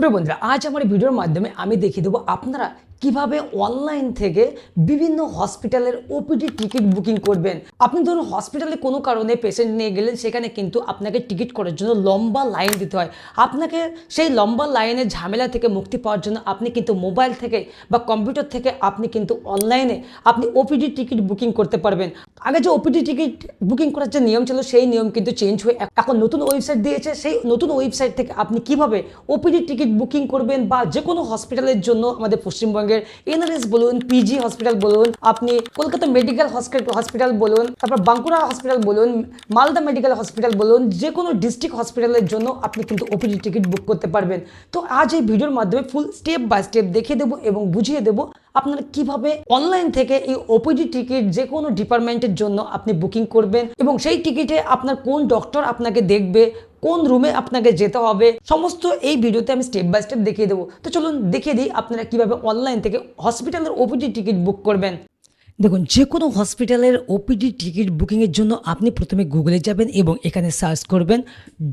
প্রিয় বন্ধুরা, আজ আমার এই ভিডিওর মাধ্যমে আমি দেখিয়ে দেবো আপনারা কিভাবে অনলাইন থেকে বিভিন্ন হসপিটালের ওপিডি টিকিট বুকিং করবেন। আপনি ধরুন হসপিটালে কোনো কারণে পেশেন্ট নিয়ে গেলেন, সেখানে কিন্তু আপনাকে টিকিট করার জন্য লম্বা লাইন দিতে হয়। আপনাকে সেই লম্বা লাইনের ঝামেলা থেকে মুক্তি পাওয়ার জন্য আপনি কিন্তু মোবাইল থেকে বা কম্পিউটার থেকে আপনি কিন্তু অনলাইনে আপনি ওপিডি টিকিট বুকিং করতে পারবেন। আগে যে ওপিডি টিকিট বুকিং করার যে নিয়ম ছিল, সেই নিয়ম কিন্তু চেঞ্জ হয়ে এখন নতুন ওয়েবসাইট দিয়েছে। সেই নতুন ওয়েবসাইট থেকে আপনি কিভাবে ওপিডি টিকিট বুকিং করবেন বা যে কোনো হসপিটালের জন্য, আমাদের পশ্চিমবঙ্গের এনআরএস বলুন, পিজি হসপিটাল বলুন, আপনি কলকাতা মেডিকেল হসপিটাল বলুন, তারপর বাঁকুড়া হসপিটাল বলুন, মালদা মেডিকেল হসপিটাল বলুন, যে কোনো ডিস্ট্রিক্ট হসপিটালের জন্য আপনি কিন্তু ওপিডি টিকিট বুক করতে পারবেন। তো আজ এই ভিডিওর মাধ্যমে ফুল স্টেপ বাই স্টেপ দেখিয়ে দেবো এবং বুঝিয়ে দেবো আপনারা কিভাবে অনলাইন থেকে এই ওপিডি টিকিট যে কোনো ডিপার্টমেন্টের জন্য আপনি বুকিং করবেন এবং সেই টিকিটে আপনার কোন ডক্টর আপনাকে দেখবে, কোন রুমে আপনাকে যেতে হবে, সমস্ত এই ভিডিওতে আমি স্টেপ বাই স্টেপ দেখিয়ে দেবো। তো চলুন দেখিয়ে দিই আপনারা কিভাবে অনলাইন থেকে হসপিটালের ওপিডি টিকিট বুক করবেন। দেখুন, যে কোনো হসপিটালের ওপিডি টিকিট বুকিংয়ের জন্য আপনি প্রথমে গুগলে যাবেন এবং এখানে সার্চ করবেন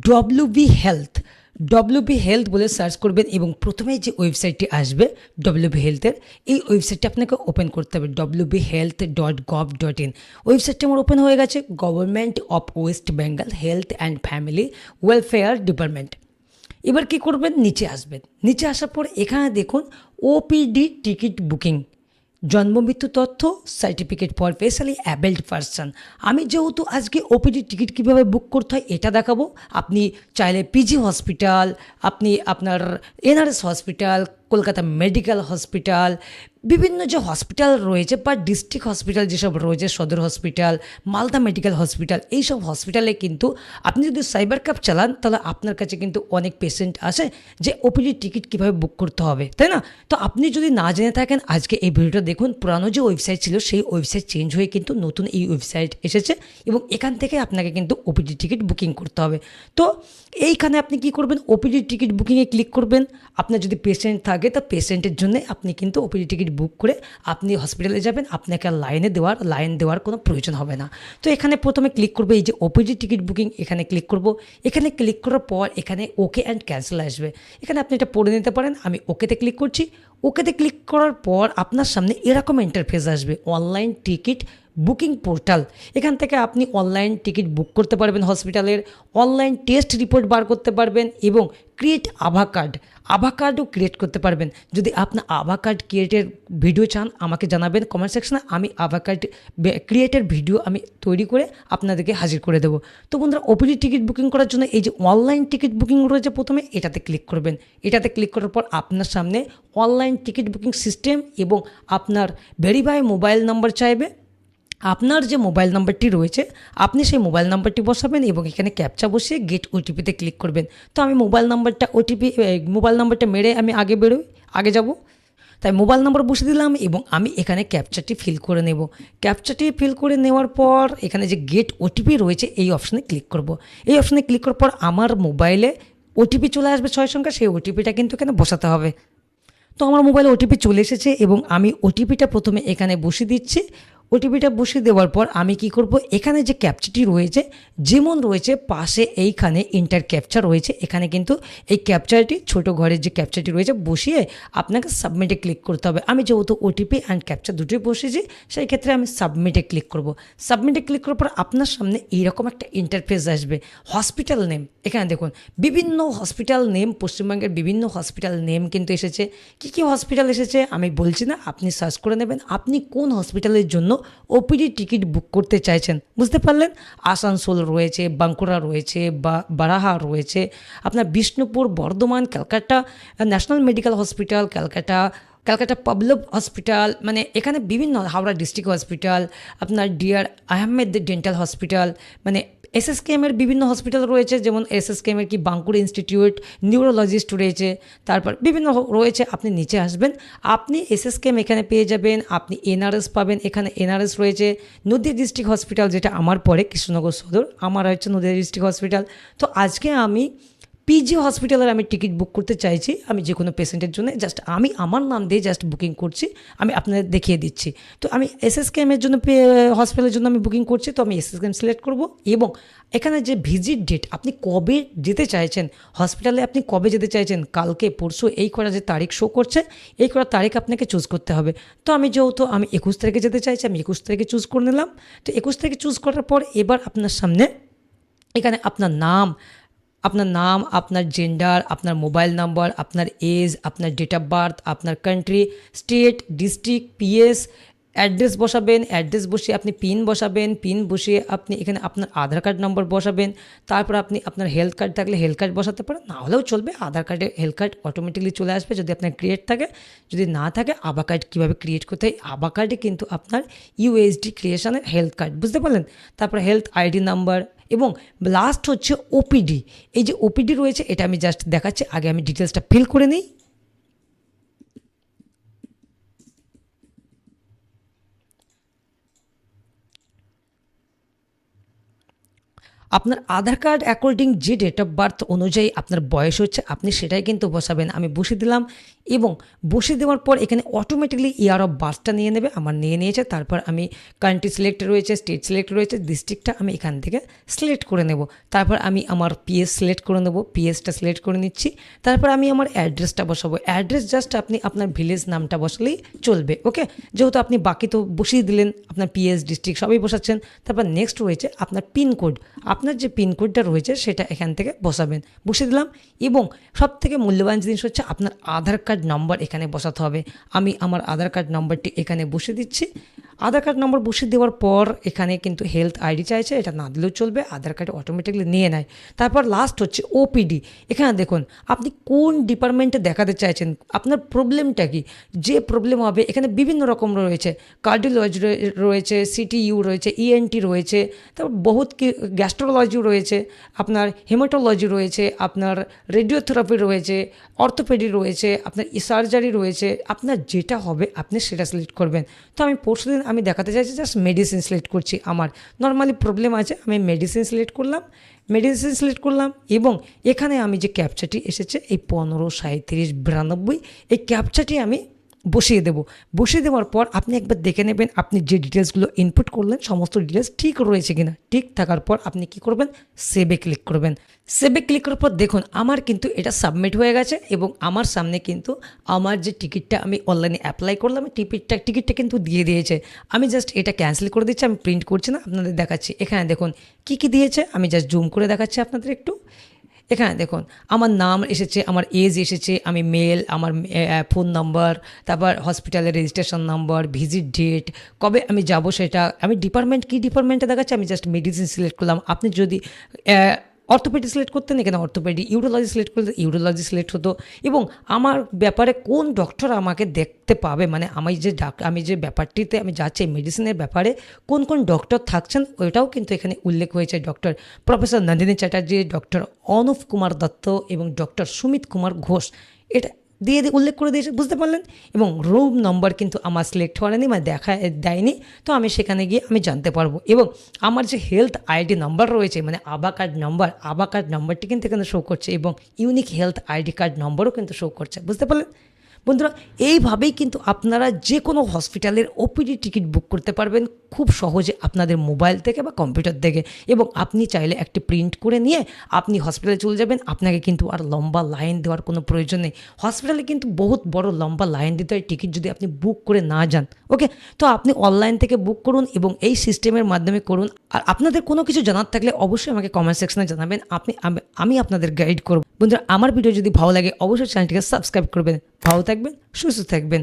ডব্লিউবি হেলথ বলে সার্চ করবেন এবং প্রথমে যে ওয়েবসাইটটি আসবে ডব্লিউবি হেলথের, এই ওয়েবসাইটটি আপনাকে ওপেন করতে হবে wbhealth.gov.in। ওয়েবসাইটটি আমার ওপেন হয়ে গেছে। Government of West Bengal health and family welfare department. এবার কি করবেন, নিচে আসবেন। নিচে আসার পর এখানে দেখুন ওপিডি টিকিট বুকিং, জন্ম মৃত্যু তথ্য, সার্টিফিকেট ফর স্পেশালি অ্যাবেলড পারসন। আমি যেহেতু আজকে ওপিডি টিকিট কীভাবে বুক করতে হয় এটা দেখাবো। আপনি চাইলে পিজি হসপিটাল, আপনি আপনার NRS hospital, Kolkata medical hospital, বিভিন্ন যে হসপিটাল রয়েছে বা ডিস্ট্রিক্ট হসপিটাল যেসব রয়েছে, সদর হসপিটাল, মালদা মেডিকেল হসপিটাল, এইসব হসপিটালে কিন্তু আপনি যদি সাইবার ক্যাফ চালান তাহলে আপনার কাছে কিন্তু অনেক পেশেন্ট আসে যে ওপিডি টিকিট কীভাবে বুক করতে হবে, তাই না? তো আপনি যদি না জেনে থাকেন আজকে এই ভিডিওটা দেখুন। পুরানো যে ওয়েবসাইট ছিল সেই ওয়েবসাইট চেঞ্জ হয়ে কিন্তু নতুন এই ওয়েবসাইট এসেছে এবং এখান থেকে আপনাকে কিন্তু ওপিডি টিকিট বুকিং করতে হবে। তো এইখানে আপনি কি করবেন, ওপিডি টিকিট বুকিংয়ে ক্লিক করবেন। আপনার যদি পেশেন্ট থাকে তা পেশেন্টের জন্য আপনি কিন্তু ওপিডি টিকিট বুক করে আপনি হসপিটালে যাবেন। আপনাকে আর লাইন দেওয়ার কোনো প্রয়োজন হবে না। তো এখানে প্রথমে ক্লিক করবে এই যে ওপিডি টিকিট বুকিং, এখানে ক্লিক করব। এখানে ক্লিক করার পর এখানে ওকে অ্যান্ড ক্যান্সেল আসবে। এখানে আপনি এটা পড়ে নিতে পারেন। আমি ওকেতে ক্লিক করছি। ওকেতে ক্লিক করার পর আপনার সামনে এরকম ইন্টারফেস আসবে, অনলাইন টিকিট বুকিং পোর্টাল। এখান থেকে আপনি অনলাইন টিকিট বুক করতে পারবেন হসপিটালের, অনলাইন টেস্ট রিপোর্ট বার করতে পারবেন এবং ক্রিয়েট আভা কার্ডও ক্রিয়েট করতে পারবেন। যদি আপনার আভা কার্ড ক্রিয়েটের ভিডিও চান আমাকে জানাবেন কমেন্ট সেকশনে, আমি আভা কার্ড ক্রিয়েটের ভিডিও আমি তৈরি করে আপনাদেরকে হাজির করে দেবো। তো বন্ধুরা, ওপিডি টিকিট বুকিং করার জন্য এই যে অনলাইন টিকিট বুকিং রয়েছে প্রথমে এটাতে ক্লিক করবেন। এটাতে ক্লিক করার পর আপনার সামনে অনলাইন টিকিট বুকিং সিস্টেম এবং আপনার ভেরিফাই মোবাইল নাম্বার চাইবে। আপনার যে মোবাইল নাম্বারটি রয়েছে আপনি সেই মোবাইল নাম্বারটি বসাবেন এবং এখানে ক্যাপচা বসিয়ে গেট ওটিপিতে ক্লিক করবেন। তো আমি মোবাইল নাম্বারটা মেরে আমি আগে যাব। তাই মোবাইল নাম্বার বসে দিলাম এবং আমি এখানে ক্যাপচাটি ফিল করে নেব। ক্যাপচাটি ফিল করে নেওয়ার পর এখানে যে গেট ওটিপি রয়েছে এই অপশানে ক্লিক করব। এই অপশানে ক্লিক করার পর আমার মোবাইলে ওটিপি চলে আসবে 6 সংখ্যা, সেই ওটিপিটা কিন্তু এখানে বসাতে হবে। তো আমার মোবাইলে ওটিপি চলে এসেছে এবং আমি ওটিপিটা প্রথমে এখানে বসিয়ে দিচ্ছি। ওটিপিটা বসিয়ে দেওয়ার পর আমি কি করব, এখানে যে ক্যাপচাটি রয়েছে যেমন রয়েছে পাশে এইখানে ইন্টার ক্যাপচা রয়েছে, এখানে কিন্তু এই ক্যাপচাটি ছোট ঘরের যে ক্যাপচাটি রয়েছে বসিয়ে আপনাকে সাবমিটে ক্লিক করতে হবে। আমি যেহেতু ওটিপি অ্যান্ড ক্যাপচা দুটোই বসিয়েছি সেই ক্ষেত্রে আমি সাবমিটে ক্লিক করব। সাবমিটে ক্লিক করার পর আপনার সামনে এইরকম একটা ইন্টারফেস আসবে। হসপিটাল নেম, এখানে দেখুন বিভিন্ন হসপিটাল নেম, পশ্চিমবঙ্গের বিভিন্ন হসপিটাল নেম কিন্তু এসেছে। কী হসপিটাল এসেছে আমি বলছি না, আপনি সার্চ করে নেবেন আপনি কোন হসপিটালের জন্য ওপিডি টিকিট বুক করতে চাইছেন। বুঝতে পারলেন? আসানসোল রয়েছে, বাঁকুড়া রয়েছে, বারাহা রয়েছে, আপনার Bishnupur, Bardhaman, Calcutta national medical hospital, Calcutta public hospital, মানে এখানে বিভিন্ন, হাওড়া ডিস্ট্রিক্ট হসপিটাল, আপনার ডিআর আহমেদ ডেন্টাল হসপিটাল, মানে এসএসকেএমের বিভিন্ন হসপিটাল রয়েছে, যেমন এসএসকেএমের কি বাঁকুড়া ইনস্টিটিউট, নিউরোলজিস্ট রয়েছে, তারপর বিভিন্ন রয়েছে। আপনি নিচে আসবেন, আপনি এসএসকেএম এখানে পেয়ে যাবেন, আপনি এনআরএস পাবেন, এখানে এনআরএস রয়েছে, নদীয়া ডিস্ট্রিক্ট হসপিটাল যেটা আমার পরে কৃষ্ণনগর সদর, আমার হচ্ছে নদীয়া ডিস্ট্রিক্ট হসপিটাল। তো আজকে আমি পিজি হসপিটালের আমি টিকিট বুক করতে চাইছি, আমি যে কোনো পেশেন্টের জন্য জাস্ট আমি আমার নাম দিয়ে জাস্ট বুকিং করছি, আমি আপনাদের দেখিয়ে দিচ্ছি। তো আমি এসএসকেএমের জন্য হসপিটালের জন্য আমি বুকিং করছি, তো আমি এসএসকেএম সিলেক্ট করব এবং এখানে যে ভিজিট ডেট আপনি কবে যেতে চাইছেন, হসপিটালে আপনি কবে যেতে চাইছেন, কালকে পরশু এই করা যে তারিখ শো করছে এই করা তারিখ আপনাকে চুজ করতে হবে। তো আমি যেহেতু আমি 21 তারিখে যেতে চাইছি, আমি 21 তারিখে চুজ করে নিলাম। তো 21 তারিখে চুজ করার পর এবার আপনার সামনে এখানে আপনার নাম, আপনার জেন্ডার, আপনার মোবাইল নাম্বার, আপনার এজ, আপনার ডেট অফ বার্থ, আপনার country, state, district, PS, address বসাবেন, অ্যাড্রেস বসিয়ে আপনি পিন বসাবেন, পিন বসিয়ে আপনি এখানে আপনার আধার কার্ড নম্বর বসাবেন। তারপর আপনি আপনার হেলথ কার্ড থাকলে হেলথ কার্ড বসাতে পারেন, না হলেও চলবে, আধার কার্ডে হেলথ কার্ড অটোমেটিকলি চলে আসবে যদি আপনার ক্রিয়েট থাকে। যদি না থাকে আভা কার্ড কীভাবে ক্রিয়েট করতে হয়, আভা কার্ডে কিন্তু আপনার ইউএসডি ক্রিয়েশনের হেলথ কার্ড, বুঝতে পারলেন। তারপর হেলথ আইডি নাম্বার এবং লাস্ট হচ্ছে ওপিডি। এই যে ওপিডি রয়েছে এটা আমি জাস্ট দেখাচ্ছি, আগে আমি ডিটেলসটা ফিল করে নিই। আপনার আধার কার্ড অ্যাকর্ডিং যে ডেট অফ বার্থ অনুযায়ী আপনার বয়স হচ্ছে আপনি সেটাই কিন্তু বসাবেন। আমি বসিয়ে দিলাম এবং বসিয়ে দেওয়ার পর এখানে অটোমেটিকলি ইয়ার অফ বার্থটা নিয়ে নেবে, আমার নিয়ে নিয়েছে। তারপর আমি কান্ট্রি সিলেক্ট রয়েছে, স্টেট সিলেক্ট রয়েছে, ডিস্ট্রিক্টটা আমি এখান থেকে সিলেক্ট করে নেব। তারপর আমি আমার পিএস সিলেক্ট করে নেব, পিএসটা সিলেক্ট করে নিচ্ছি। তারপর আমি আমার অ্যাড্রেসটা বসাবো, অ্যাড্রেস জাস্ট আপনি আপনার ভিলেজ নামটা বসালেই চলবে। ওকে, যেহেতু আপনি বাকি তো বসিয়ে দিলেন, আপনার পিএস, ডিস্ট্রিক্ট সবই বসাচ্ছেন। তারপর নেক্সট রয়েছে আপনার পিনকোড, আপনার যে পিনকোডটা রয়েছে সেটা এখান থেকে বসাবেন, বসিয়ে দিলাম। এবং সবথেকে মূল্যবান জিনিস হচ্ছে আপনার আধার কার্ড নম্বর এখানে বসাতে হবে। আমি আমার আধার কার্ড নম্বরটি এখানে বসিয়ে দিচ্ছি। আধার কার্ড নম্বর বসিয়ে দেওয়ার পর এখানে কিন্তু হেলথ আইডি চাইছে, এটা না দিলেও চলবে, আধার কার্ড অটোমেটিকলি নিয়ে নেয়। তারপর লাস্ট হচ্ছে ওপিডি। এখানে দেখুন আপনি কোন ডিপার্টমেন্টে দেখাতে চাইছেন, আপনার প্রবলেমটা কি, যে প্রবলেম হবে এখানে বিভিন্ন রকম রয়েছে, কার্ডিওলজি রয়েছে, সিটিইউ রয়েছে, ইএনটি রয়েছে, তারপর বহুত কি গ্যাস্ট্রোলজি রয়েছে, আপনার হেমাটোলজি রয়েছে, আপনার রেডিওথেরাপি রয়েছে, অর্থোপেডি রয়েছে, আপনার সার্জারি রয়েছে। আপনার যেটা হবে আপনি সেটা সিলেক্ট করবেন। তো আমি পরশুদিন আমি দেখাতে চাইছি জাস্ট মেডিসিন সিলেক্ট করছি, আমার নর্মালি প্রবলেম আছে, আমি মেডিসিন সিলেক্ট করলাম এবং এখানে আমি যে ক্যাপচাটি এসেছে এই 153792 এই ক্যাপচাটি আমি বসিয়ে দেবো। বসিয়ে দেওয়ার পর আপনি একবার দেখে নেবেন আপনি যে ডিটেলসগুলো ইনপুট করলেন সমস্ত ডিটেলস ঠিক রয়েছে কিনা। ঠিক থাকার পর আপনি কি করবেন, সেভে ক্লিক করবেন। সেভে ক্লিক করার পর দেখুন আমার কিন্তু এটা সাবমিট হয়ে গেছে এবং আমার সামনে কিন্তু আমার যে টিকিটটা আমি অনলাইনে অ্যাপ্লাই করলাম টিকিটটা কিন্তু দিয়ে দিয়েছে। আমি জাস্ট এটা ক্যান্সেল করে দিচ্ছি, আমি প্রিন্ট করছি না, আপনাদের দেখাচ্ছি। এখানে দেখুন কী কী দিয়েছে, আমি জাস্ট জুম করে দেখাচ্ছি আপনাদের একটু। এখানে দেখুন আমার নাম এসেছে, আমার এজ এসেছে, আমি মেল, আমার ফোন নাম্বার, তারপর হসপিটালের রেজিস্ট্রেশন নাম্বার, ভিজিট ডেট, কবে আমি যাব সেটা, আমি ডিপার্টমেন্ট কী ডিপার্টমেন্টে দেখাচ্ছি, আমি জাস্ট মেডিসিন সিলেক্ট করলাম। আপনি যদি অর্থোপেডি সিলেক্ট করতেন এখানে অর্থোপেডি, ইউরোলজি সিলেক্ট করতে ইউরোলজি সিলেক্ট হতো এবং আমার ব্যাপারে কোন ডক্টর আমাকে দেখতে পাবে, মানে আমি যে ব্যাপারটিতে আমি যাচ্ছি মেডিসিনের ব্যাপারে কোন কোন ডক্টর থাকছেন ওইটাও কিন্তু এখানে উল্লেখ হয়েছে। Doctor professor Nandini Chatterjee, doctor Anup Kumar Dutta এবং ডক্টর সুমিত কুমার ঘোষ, এটা দিয়ে উল্লেখ করে দিয়েছে, বুঝতে পারলেন। এবং রুম নম্বর কিন্তু আমার সিলেক্ট হয়নি, মানে দেয়নি, তো আমি সেখানে গিয়ে আমি জানতে পারবো। এবং আমার যে হেলথ আইডি নাম্বার রয়েছে মানে আভা কার্ড নাম্বারটি কিন্তু এখানে শো করছে এবং ইউনিক হেলথ আইডি কার্ড নম্বরও কিন্তু শো করছে, বুঝতে পারলেন। বন্ধুরা এইভাবেই কিন্তু আপনারা যে কোনো হসপিটালের ওপিডি টিকিট বুক করতে পারবেন খুব সহজে আপনাদের মোবাইল থেকে বা কম্পিউটার থেকে। এবং আপনি চাইলে একটি প্রিন্ট করে নিয়ে আপনি হসপিটালে চলে যাবেন, আপনাকে কিন্তু আর লম্বা লাইন দেওয়ার কোনো প্রয়োজন নেই। হসপিটালে কিন্তু বহুত বড় লম্বা লাইন দিতে হয় টিকিট যদি আপনি বুক করে না যান। ওকে, তো আপনি অনলাইন থেকে বুক করুন এবং এই সিস্টেমের মাধ্যমে করুন। আর আপনাদের কোনো কিছু জানার থাকলে অবশ্যই আমাকে কমেন্ট সেকশনে জানাবেন, আমি আপনাদের গাইড করব। বন্ধুরা আমার ভিডিও যদি ভালো লাগে অবশ্যই চ্যানেলটিকে সাবস্ক্রাইব করবেন। ভালো থাকবেন, সুস্থ থাকবেন।